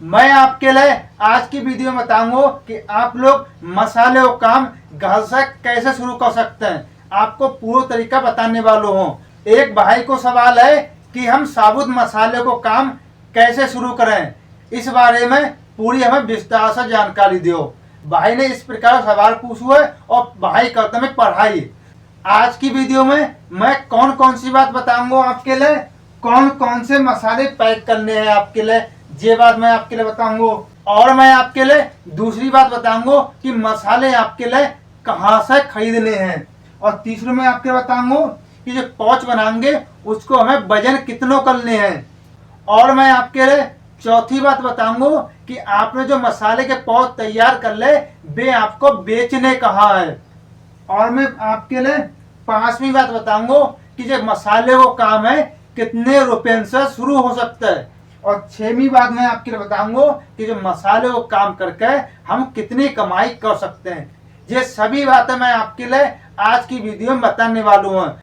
मैं आपके लिए आज की वीडियो में बताऊंगा कि आप लोग मसाले और काम घर से कैसे शुरू कर सकते हैं। आपको पूरा तरीका बताने वाला हूँ। एक भाई को सवाल है कि हम साबुत मसाले को काम कैसे शुरू करें, इस बारे में पूरी हमें विस्तार से जानकारी दो। भाई ने इस प्रकार सवाल पूछा है और भाई करते में पढ़ाई। आज की वीडियो में मैं कौन कौन सी बात बताऊंगा आपके लिए, कौन कौन से मसाले पैक करने हैं आपके लिए, ये बात मैं आपके लिए बताऊंगा। और मैं आपके लिए दूसरी बात बताऊंगा कि मसाले आपके लिए कहाँ से खरीदने हैं। और तीसरा मैं आपके बताऊंगा कि जो पाउच बनाएंगे उसको हमें वजन कितनों करने हैं। और मैं आपके लिए चौथी बात बताऊंगा कि आपने जो मसाले के पाउच तैयार कर ले वे आपको बेचने कहाँ है। और मैं आपके लिए पांचवी बात बताऊंगा कि जो मसाले वो काम है कितने रुपए से शुरू हो सकता है। और छठवीं बात मैं आपके लिए बताऊंगा कि जो मसाले वो काम करके हम कितनी कमाई कर सकते हैं। ये सभी बातें मैं आपके लिए आज की वीडियो में बताने वाला हूँ।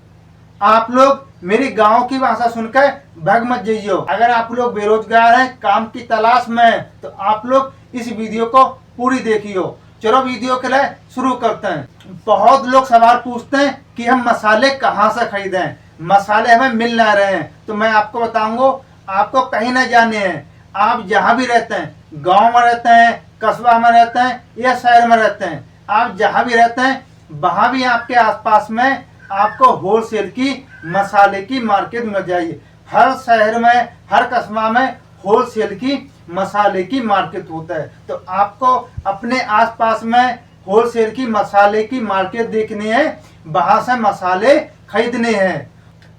आप लोग मेरी गांव की भाषा सुनकर भग मत जाइए। अगर आप लोग बेरोजगार हैं, काम की तलाश में हैं, तो आप लोग इस वीडियो को पूरी देखिए। चलो वीडियो के लिए शुरू करते हैं। बहुत लोग सवाल पूछते हैं कि हम मसाले कहाँ से खरीदें, मसाले हमें मिल ना रहे हैं। तो मैं आपको बताऊंगा, आपको कहीं ना जाने हैं। आप जहाँ भी रहते हैं, गांव में रहते हैं, कस्बा में रहते हैं या शहर में रहते हैं, आप जहाँ भी रहते हैं वहाँ भी आपके आसपास में आपको होलसेल की मसाले की मार्केट मिल जाएगी। हर शहर में, हर कस्बा में होलसेल की मसाले की मार्केट होता है। तो आपको अपने आसपास में होलसेल की मसाले की मार्केट देखनी है, वहाँ से मसाले खरीदने हैं।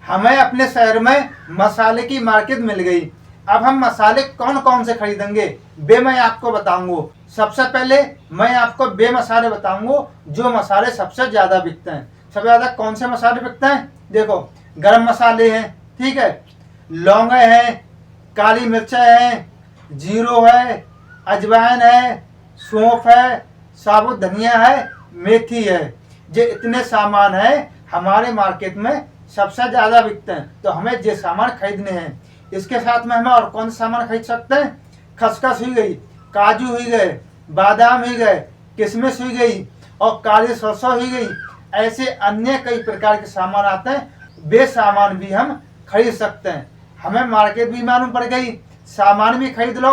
हमें अपने शहर में मसाले की मार्केट मिल गई। अब हम मसाले कौन कौन से खरीदेंगे वे मैं आपको बताऊंगा। सबसे पहले मैं आपको वे मसाले बताऊंगा जो मसाले सबसे ज्यादा बिकते हैं। सबसे ज्यादा कौन से मसाले बिकते हैं? देखो, गरम मसाले हैं, ठीक है, लौंगे हैं, काली मिर्चा है, जीरो है, अजवाइन है, सौंफ है, साबुत धनिया है, मेथी है। ये इतने सामान है हमारे मार्केट में सबसे ज्यादा बिकते हैं। तो हमें ये सामान खरीदने हैं। इसके साथ में हमें और कौन सा सामान खरीद सकते हैं? खसखस हुई गई, काजू हुई गए, बादाम हुई गए, किशमिश हुई गई और काली सरसों हुई गई। ऐसे अन्य कई प्रकार के सामान आते हैं, वे सामान भी हम खरीद सकते हैं। हमें मार्केट भी मालूम पड़ गई, सामान भी खरीद लो।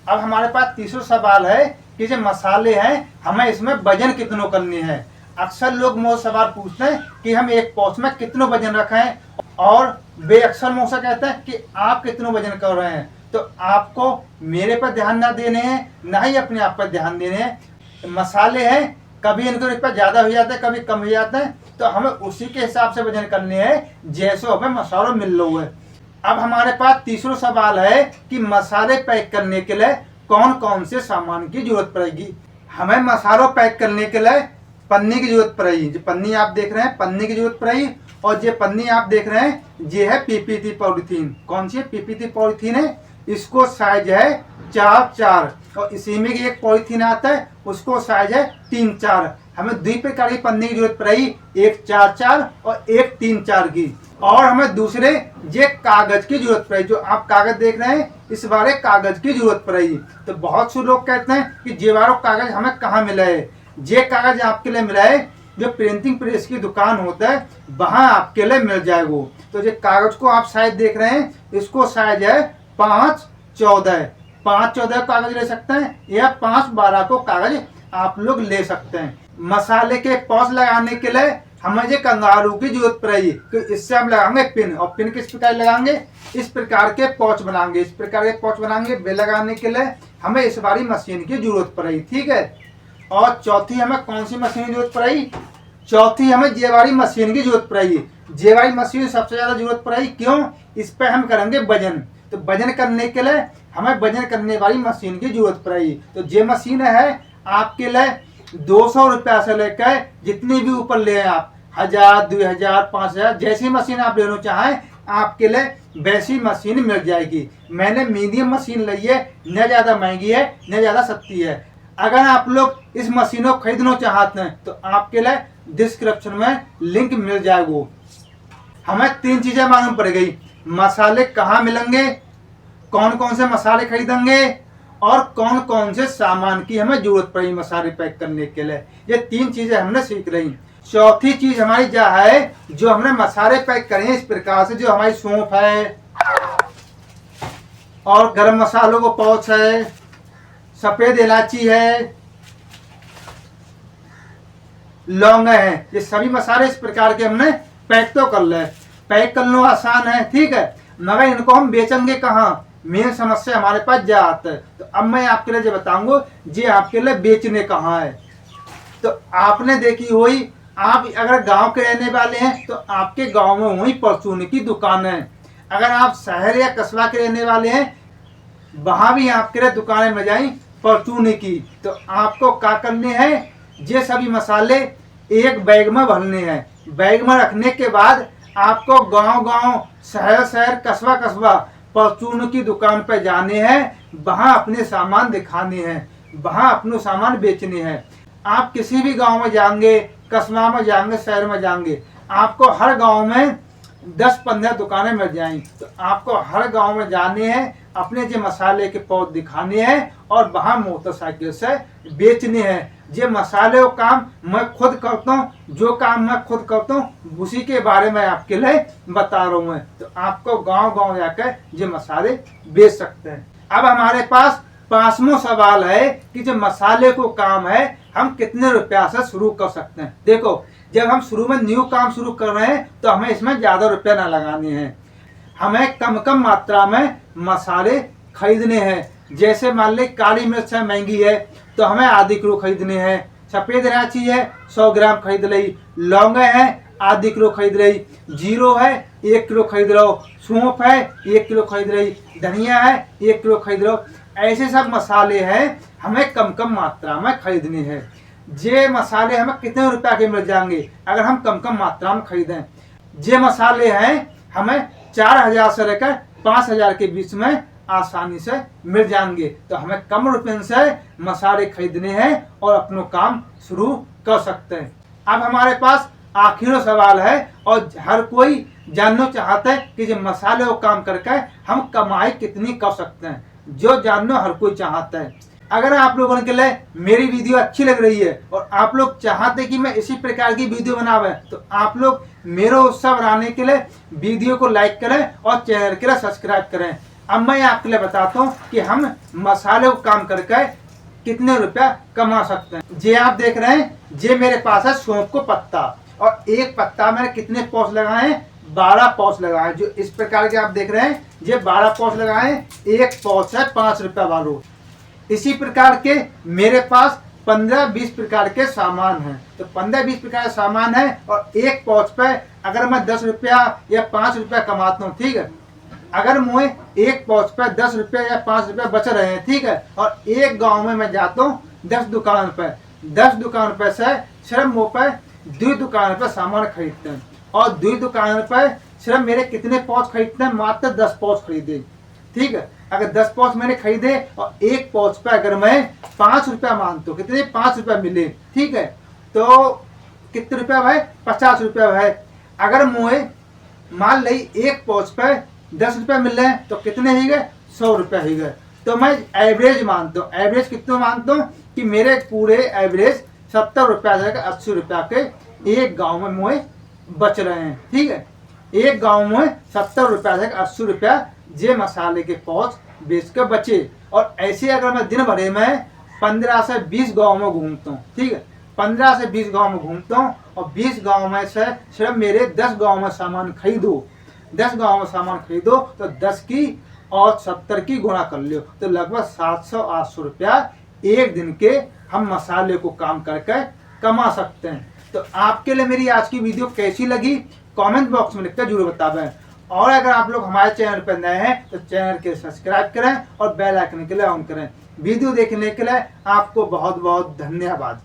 अब हमारे पास तीसरा सवाल है कि जो मसाले हैं हमें इसमें वजन कितनों करने हैं। अक्सर लोग मुझसे सवाल पूछते हैं कि हम एक पाउच में कितनों वजन रखें, और वे अक्सर मुझसे कहते हैं कि आप कितनों वजन कर रहे हैं। तो आपको मेरे पर ध्यान ना देने हैं, ना ही अपने आप पर ध्यान देने हैं। मसाले हैं, कभी इनके ऊपर ज्यादा हो जाते हैं, कभी कम हो जाते हैं, तो हमें उसी के हिसाब से वजन करने हैं जैसे हमें मसालों मिल लो है। अब हमारे पास तीसरा सवाल है कि मसाले पैक करने के लिए कौन कौन से सामान की जरूरत पड़ेगी। हमें मसालों पैक करने के लिए पन्नी की जरूरत पड़ेगी। जो पन्नी आप देख रहे हैं, पन्नी की जरूरत पड़ेगी। और ये पन्नी आप देख रहे हैं, ये है पीपीटी पॉलिथीन। कौन सी है? पीपीटी पॉलिथीन है। इसको साइज है 4x4 और इसी में एक पॉलिथीन आता है, उसको साइज है 3x4। हमें दो प्रकार की पन्नी की जरूरत पड़ेगी, एक 4x4 और एक 3x4 की। और हमें दूसरे ये कागज की जरूरत पड़ेगी। जो आप कागज देख रहे हैं, इस बारे कागज की जरूरत पड़ेगी। तो बहुत से लोग कहते हैं कि ये वाला कागज हमें कहाँ मिला है। ये कागज आपके लिए मिला है जो प्रिंटिंग प्रेस की दुकान होता है, वहां आपके लिए मिल जाएगा। तो ये कागज को आप साइज देख रहे हैं, इसको साइज है 5x14। 5x14 कागज ले सकते हैं या 5x12 को कागज आप लोग ले सकते हैं। मसाले के पाउच लगाने के लिए हमें ये कंगारू की जरूरत पड़ेगी, तो इससे हम लगाएंगे पिन। और पिन किस प्रकार लगाएंगे? इस प्रकार के पाउच बनाएंगे, इस प्रकार के पाउच बनाएंगे। वे लगाने के लिए हमें इस बारी मशीन की जरूरत पड़ेगी, ठीक है। और चौथी हमें कौन सी मशीन की जरूरत पड़ेगी? चौथी हमें जेवारी मशीन की जरूरत पड़ेगी। जेवारी मशीन सबसे ज्यादा जरूरत पड़ेगी, क्यों? इस पर हम करेंगे वजन। तो वजन करने के लिए हमें वजन करने वाली मशीन की जरूरत पड़ेगी। तो ये मशीन है आपके लिए 200 रुपया से लेकर जितनी भी ऊपर ले आप, 1000, 2000, 5000, जैसी मशीन आप लेना चाहें आपके लिए वैसी मशीन मिल जाएगी। मैंने मीडियम मशीन ली है, न ज्यादा महंगी है न ज्यादा सस्ती है। अगर आप लोग इस मशीन को खरीदना चाहते हैं तो आपके लिए डिस्क्रिप्शन में लिंक मिल जाएगा। हमें तीन चीजें मालूम पड़ गई, मसाले कहाँ मिलेंगे, कौन कौन से मसाले खरीदेंगे और कौन कौन से सामान की हमें जरूरत पड़ी मसाले पैक करने के लिए। ये 3 चीजें हमने सीख रही। चौथी चीज हमारी क्या है, जो हमने मसाले पैक करे इस प्रकार से, जो हमारी सौंफ है और गरम मसालों को पाउच है, सफेद इलायची है, लौंग है, ये सभी मसाले इस प्रकार के हमने पैक तो कर ले। पैक करना आसान है, ठीक है, मगर इनको हम बेचेंगे कहाँ, मेन समस्या हमारे पास जा आता है। तो अब मैं आपके लिए जो बताऊंगा, ये आपके लिए बेचने कहाँ है। तो आपने देखी हुई, आप अगर गांव के रहने वाले हैं तो आपके गांव में वही परचून की दुकान है। अगर आप शहर या कस्बा के रहने वाले हैं, वहां भी आपके लिए दुकानें मिल जाएं परचून की। तो आपको क्या करने हैं, ये सभी मसाले एक बैग में भरने हैं। बैग में रखने के बाद आपको गांव गांव, शहर शहर, कस्बा कस्बा परचून की दुकान पर जाने हैं, वहां अपने सामान दिखाने हैं, वहां अपने सामान बेचने हैं। आप किसी भी गांव में जाएंगे, कस्बा में जाएंगे, शहर में जाएंगे, आपको हर गांव में 10-15 दुकानें मिल जाएंगी। तो आपको हर गांव में जाने हैं, अपने जो मसाले के पौध दिखाने हैं और वहां मोटरसाइकिल से बेचने हैं। ये मसाले का काम मैं खुद करता हूँ, जो काम मैं खुद करता हूँ उसी के बारे में आपके लिए बता रहा हूँ। तो आपको गांव गांव जाकर ये मसाले बेच सकते हैं। अब हमारे पास 5वां सवाल है कि जो मसाले को काम है, हम कितने रुपया से शुरू कर सकते हैं। देखो, जब हम शुरू में न्यू काम शुरू कर रहे हैं तो हमें इसमें ज्यादा रुपया ना लगाने हैं, हमें कम कम मात्रा में मसाले खरीदने हैं। जैसे मान ली काली मिर्च है, महंगी है, तो हमें आधी किलो खरीदने हैं। सफेद इलायची है 100 ग्राम खरीद ली, लौंगे हैं आधी किलो खरीद रही, जीरो है 1 किलो खरीद लो, सौंफ है 1 किलो खरीद रही, धनिया है 1 किलो खरीद लो। ऐसे सब मसाले हैं, हमें कम कम मात्रा में खरीदने हैं। ये मसाले हमें कितने रुपया के मिल जाएंगे अगर हम कम कम मात्रा में खरीदें। ये मसाले हैं हमें 4000 से लेकर 5000 के बीच में आसानी से मिल जाएंगे। तो हमें कम रुपए से मसाले खरीदने हैं और अपना काम शुरू कर सकते हैं। अब हमारे पास आखिरी सवाल है, और हर कोई जानना चाहता है कि जो मसाले को काम करके हम कमाई कितनी कर सकते हैं, जो जानना हर कोई चाहता है। अगर आप लोगों के लिए मेरी वीडियो अच्छी लग रही है और आप लोग चाहते कि मैं इसी प्रकार की वीडियो बनावे, तो आप लोग मेरा उत्साह बढ़ाने के लिए वीडियो को लाइक करें और चैनल के लिए सब्सक्राइब करें। अब मैं आपके लिए बताता हूँ कि हम मसाले को काम करके कितने रुपया कमा सकते हैं। ये आप देख रहे हैं, ये मेरे पास है सौंफ को पत्ता, और एक पत्ता मैंने कितने पौच लगाए हैं, 12 पौच लगाए। जो इस प्रकार के आप देख रहे हैं, ये 12 पौच लगाए। एक पौच है 5 रुपया वालों। इसी प्रकार के मेरे पास 15-20 प्रकार के सामान हैं। तो 15-20 प्रकार के सामान है, और एक पौच पे अगर मैं 10 रुपया या 5 रुपया कमाता हूँ, ठीक है, अगर मुझे एक पौच पे 10 रुपया या 5 रुपया बच रहे हैं, ठीक है, और एक गांव में मैं जाता हूँ 10 दुकान पे, 10 दुकान पे से सिर्फ मुँह पे 2 दुकान पे सामान खरीदते हैं, और 2 दुकान पे सिर्फ मेरे कितने पौच खरीदते हैं, मात्र 10 पौच खरीदे, ठीक है। अगर 10 पौच मैंने खरीदे और एक पौच पे अगर मैं 5 रुपया मानता हूँ, कितने 5 रुपया मिले, ठीक है, तो कितने रुपया है, 50 रुपया है। अगर मुझे मान ली एक पौच पे 10 रुपया मिल रहे हैं, तो कितने ही गए, 100 रुपया ही गए। तो मैं एवरेज मानता हूँ, एवरेज कितना मानता हूँ कि मेरे पूरे एवरेज 70 रुपया से 80 रुपया के एक गाँव में मुझे बच रहे हैं, ठीक है। एक गाँव में 70 रुपया से 80 रुपया ये मसाले के पौच बेच कर बचे। और ऐसे अगर मैं दिन भरे में 15 से 20 गाँव में घूमता हूँ, ठीक है, 15 से 20 गाँव में घूमता हूँ, और 20 गाँव में से सिर्फ मेरे 10 गाँव में सामान खरीदो, 10 गाँव में सामान खरीदो, तो 10 की और 70 की गुणा कर लो, तो लगभग 700-800 रुपया एक दिन के हम मसाले को काम करके कमा सकते हैं। तो आपके लिए मेरी आज की वीडियो कैसी लगी कमेंट बॉक्स में लिखकर जरूर बतावें। और अगर आप लोग हमारे चैनल पर नए हैं तो चैनल के सब्सक्राइब करें और बेल आइकन के लिए ऑन करें। वीडियो देखने के लिए आपको बहुत बहुत धन्यवाद।